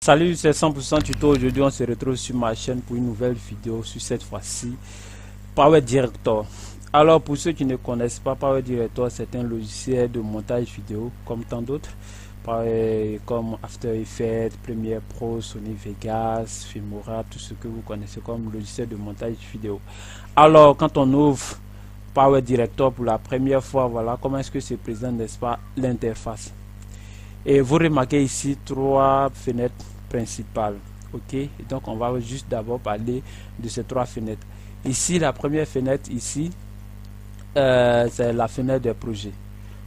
Salut, c'est 100% tuto. Aujourd'hui, on se retrouve sur ma chaîne pour une nouvelle vidéo sur cette fois-ci Power Director. Alors, pour ceux qui ne connaissent pas Power Director, c'est un logiciel de montage vidéo comme tant d'autres, comme After Effects, Premiere Pro, Sony Vegas, Filmora, tout ce que vous connaissez comme logiciel de montage vidéo. Alors, quand on ouvre Power Director pour la première fois, voilà comment est-ce que se présente, n'est-ce pas, l'interface. Et vous remarquez ici trois fenêtres principales. Ok, et donc on va juste d'abord parler de ces trois fenêtres. Ici, la première fenêtre ici, c'est la fenêtre des projets.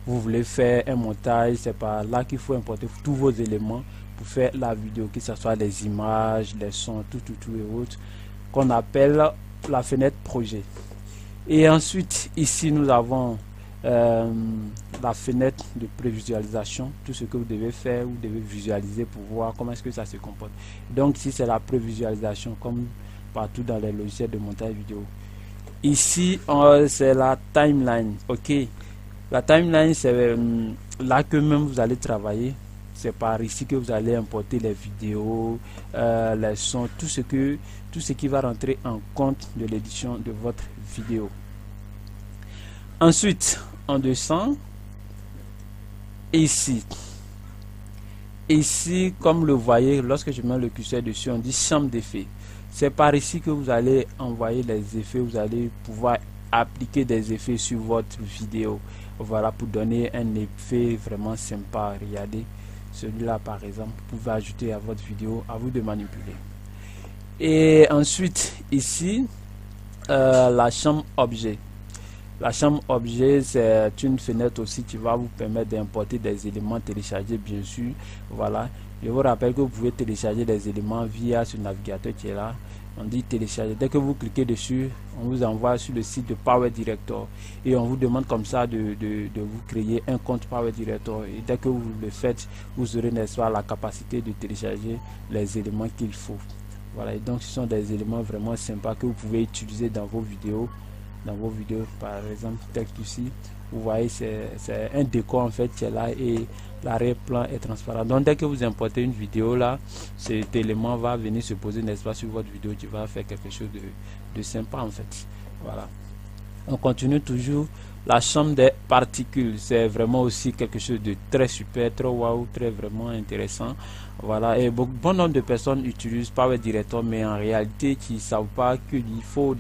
Vous voulez faire un montage, c'est par là qu'il faut importer tous vos éléments pour faire la vidéo, que ce soit les images, les sons, tout et autres, qu'on appelle la fenêtre projet. Et ensuite, ici, nous avons la fenêtre de prévisualisation, tout ce que vous devez faire, vous devez visualiser pour voir comment est-ce que ça se comporte. Donc ici c'est la prévisualisation comme partout dans les logiciels de montage vidéo. Ici c'est la timeline. Ok, la timeline c'est là que même vous allez travailler. C'est par ici que vous allez importer les vidéos, les sons, tout ce qui va rentrer en compte de l'édition de votre vidéo. Ensuite, on descend ici. Ici, comme le voyez, lorsque je mets le curseur dessus, on dit chambre d'effet. C'est par ici que vous allez envoyer les effets. Vous allez pouvoir appliquer des effets sur votre vidéo. Voilà, pour donner un effet vraiment sympa. Regardez, celui-là par exemple, vous pouvez ajouter à votre vidéo, à vous de manipuler. Et ensuite, ici, la chambre objet. La chambre objet, c'est une fenêtre aussi qui va vous permettre d'importer des éléments téléchargés, bien sûr. Voilà, je vous rappelle que vous pouvez télécharger des éléments via ce navigateur qui est là. On dit télécharger. Dès que vous cliquez dessus, on vous envoie sur le site de Power Director et on vous demande comme ça de vous créer un compte Power Director. Et dès que vous le faites, vous aurez, n'est-ce pas, la capacité de télécharger les éléments qu'il faut. Voilà, et donc ce sont des éléments vraiment sympas que vous pouvez utiliser dans vos vidéos. Par exemple, texte ici, vous voyez, c'est un décor en fait qui est là et l'arrière-plan est transparent. Donc dès que vous importez une vidéo là, cet élément va venir se poser, n'est-ce pas, sur votre vidéo, qui va faire quelque chose de sympa en fait. Voilà, on continue toujours. La chambre des particules, c'est vraiment aussi quelque chose de très super, très waouh, très vraiment intéressant. Voilà, et bon nombre de personnes utilisent Power Director, mais en réalité qui ne savent pas qu'il faut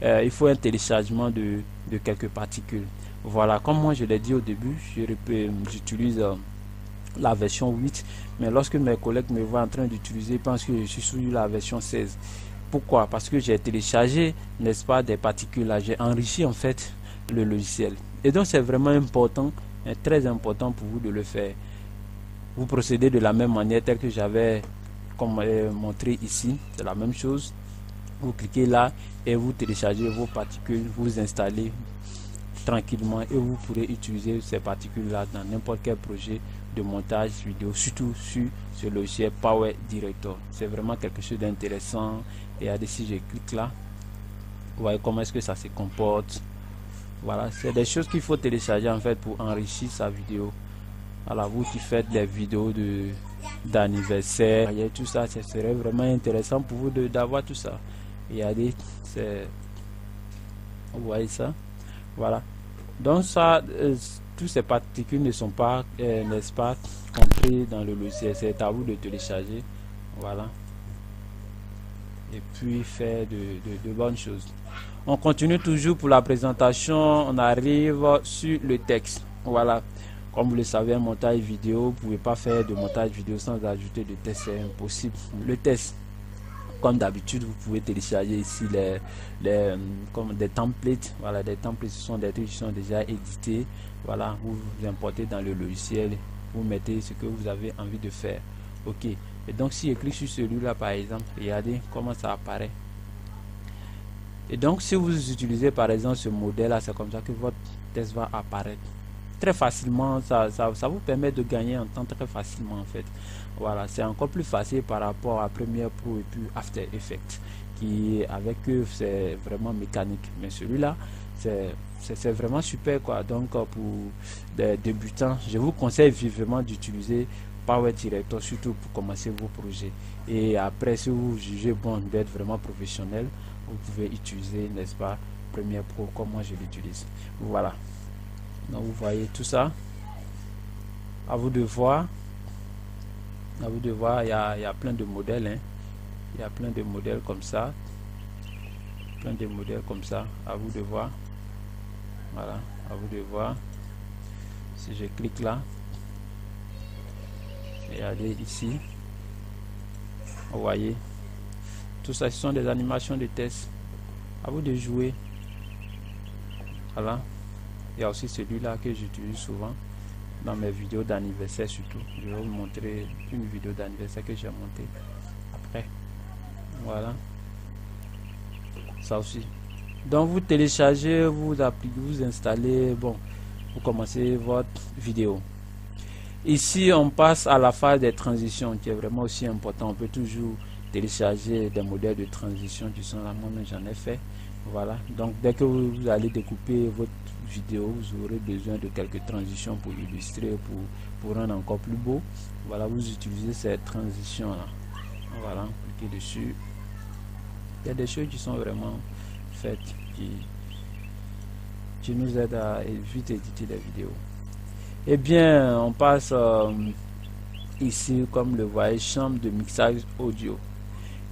il faut un téléchargement de quelques particules. Voilà, comme moi je l'ai dit au début, j'utilise la version 8, mais lorsque mes collègues me voient en train d'utiliser, ils pensent que je suis sur la version 16. Pourquoi? Parce que j'ai téléchargé, n'est-ce pas, des particules là, j'ai enrichi en fait le logiciel. Et donc c'est vraiment important, très important pour vous de le faire. Vous procédez de la même manière telle que j'avais montré ici. C'est la même chose. Vous cliquez là et vous téléchargez vos particules, vous installez tranquillement et vous pourrez utiliser ces particules là dans n'importe quel projet de montage vidéo, surtout sur ce logiciel Power Director. C'est vraiment quelque chose d'intéressant. Et si je clique là, vous voyez comment est-ce que ça se comporte. Voilà, c'est des choses qu'il faut télécharger en fait pour enrichir sa vidéo. Alors vous qui faites des vidéos d'anniversaire et tout ça, ce serait vraiment intéressant pour vous d'avoir tout ça. Regardez, vous voyez ça. Voilà, donc ça, tous ces particules ne sont pas, n'est-ce pas, compris dans le logiciel. C'est à vous de télécharger. Voilà, et puis faire de bonnes choses. On continue toujours pour la présentation. On arrive sur le texte. Voilà, comme vous le savez, un montage vidéo, vous ne pouvez pas faire de montage vidéo sans ajouter de texte, c'est impossible. Le texte, comme d'habitude, vous pouvez télécharger ici comme des templates. Voilà, des templates, ce sont des trucs qui sont déjà édités. Voilà, vous importez dans le logiciel, vous mettez ce que vous avez envie de faire. Ok, et donc si je clique sur celui-là par exemple, regardez comment ça apparaît. Et donc si vous utilisez par exemple ce modèle là, c'est comme ça que votre texte va apparaître très facilement. Ça vous permet de gagner en temps très facilement en fait. Voilà, c'est encore plus facile par rapport à Premiere Pro et puis After Effects, qui avec eux c'est vraiment mécanique, mais celui-là c'est vraiment super quoi. Donc pour des débutants, je vous conseille vivement d'utiliser Power Director, surtout pour commencer vos projets. Et après, si vous jugez bon d'être vraiment professionnel, vous pouvez utiliser, n'est-ce pas, Premiere Pro comme moi je l'utilise. Voilà. Donc vous voyez tout ça. À vous de voir. À vous de voir, il y a plein de modèles. Hein. Il y a plein de modèles comme ça. Plein de modèles comme ça. À vous de voir. Voilà. À vous de voir. Si je clique là. Regardez ici. Vous voyez. Tout ça, ce sont des animations de test. À vous de jouer. Voilà. Il y a aussi celui-là que j'utilise souvent dans mes vidéos d'anniversaire surtout. Je vais vous montrer une vidéo d'anniversaire que j'ai montée après. Voilà. Ça aussi. Donc vous téléchargez, vous appliquez, vous installez, bon, vous commencez votre vidéo. Ici on passe à la phase des transitions qui est vraiment aussi important. On peut toujours télécharger des modèles de transition du son. Là, moi-même j'en ai fait. Voilà. Donc dès que vous allez découper votre vidéo, vous aurez besoin de quelques transitions pour illustrer, pour rendre encore plus beau. Voilà, vous utilisez ces transitions là. Voilà, cliquez dessus. Il y a des choses qui sont vraiment faites qui nous aident à vite éditer les vidéos. Et bien on passe ici, comme le voyez, chambre de mixage audio.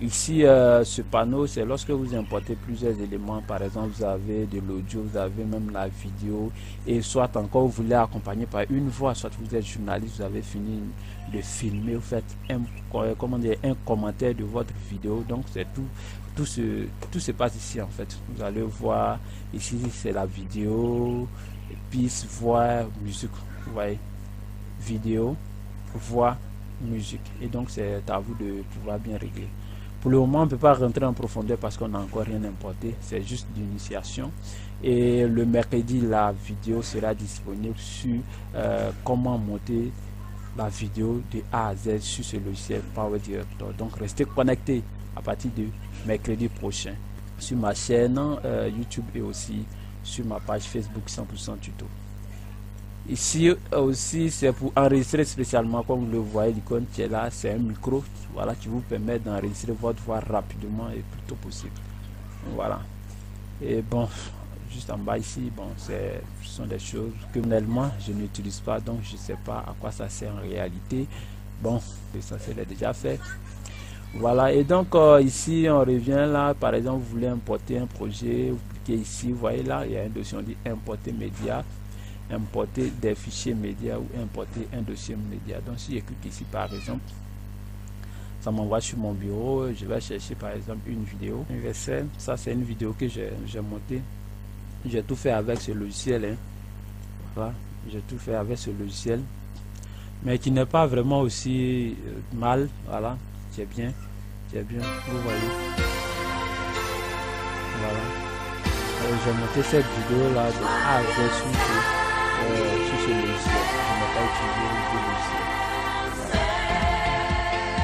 Ici, ce panneau, c'est lorsque vous importez plusieurs éléments. Par exemple, vous avez de l'audio, vous avez même la vidéo, et soit encore vous voulez accompagner par une voix, soit vous êtes journaliste, vous avez fini de filmer, vous faites un commentaire de votre vidéo. Donc c'est tout se passe ici en fait. Vous allez voir ici, c'est la vidéo, et puis voix, musique. Vous voyez, vidéo, voix, musique. Et donc c'est à vous de pouvoir bien régler. Pour le moment, on ne peut pas rentrer en profondeur parce qu'on n'a encore rien importé. C'est juste d'initiation. Et le mercredi, la vidéo sera disponible sur comment monter la vidéo de A à Z sur ce logiciel Power Director. Donc, restez connectés à partir de mercredi prochain sur ma chaîne YouTube et aussi sur ma page Facebook 100% tuto. Ici aussi, c'est pour enregistrer spécialement, comme vous le voyez, l'icône qui est là, c'est un micro, voilà, qui vous permet d'enregistrer votre voix rapidement et plus tôt possible. Voilà. Et bon, juste en bas ici, bon, ce sont des choses que personnellement je n'utilise pas, donc je ne sais pas à quoi ça sert en réalité. Bon, ça c'est déjà fait. Voilà, et donc ici on revient là, par exemple, vous voulez importer un projet, vous cliquez ici, vous voyez là, il y a un dossier, on dit importer média. Importer des fichiers médias ou importer un dossier média. Donc si je clique ici par exemple, ça m'envoie sur mon bureau. Je vais chercher par exemple une vidéo universelle. Ça c'est une vidéo que j'ai montée. J'ai tout fait avec ce logiciel, hein. Voilà, j'ai tout fait avec ce logiciel, mais qui n'est pas vraiment aussi mal. Voilà, c'est bien, vous voyez. Voilà, j'ai monté cette vidéo là de A à Z sur ce logiciel. Je n'ai pas utilisé le logiciel.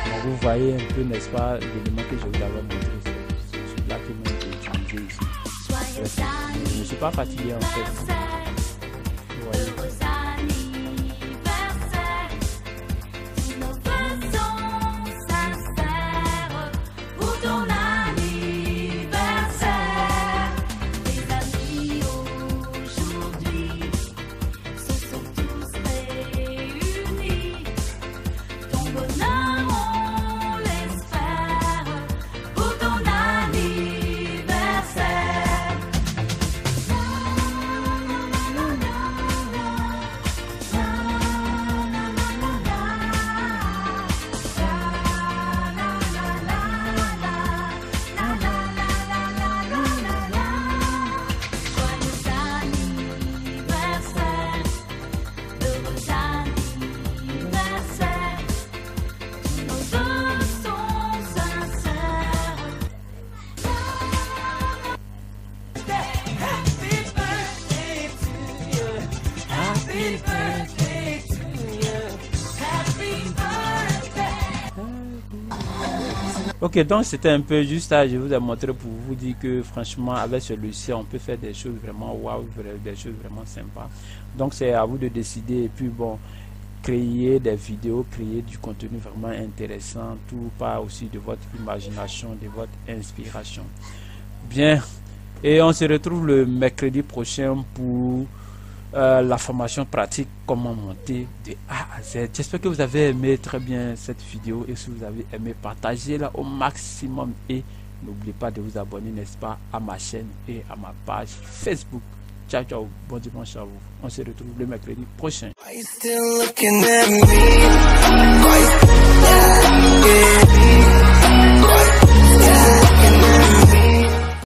Donc vous voyez un peu, n'est-ce pas, l'élément que je vous avais montré, c'est celui-là que j'ai utilisé ici. Je ne suis pas fatigué en fait. Vous voyez. Ok, donc c'était un peu juste ça, je vous ai montré pour vous dire que franchement avec ce logiciel on peut faire des choses vraiment waouh, des choses vraiment sympas. Donc c'est à vous de décider. Et puis bon, créer des vidéos, créer du contenu vraiment intéressant, tout part aussi de votre imagination, de votre inspiration. Bien, et on se retrouve le mercredi prochain pour la formation pratique comment monter de A à Z. J'espère que vous avez aimé très bien cette vidéo, et si vous avez aimé, partagez-la au maximum et n'oubliez pas de vous abonner, n'est-ce pas, à ma chaîne et à ma page Facebook. Ciao, ciao, bon dimanche à vous. On se retrouve le mercredi prochain. Are you still looking at me?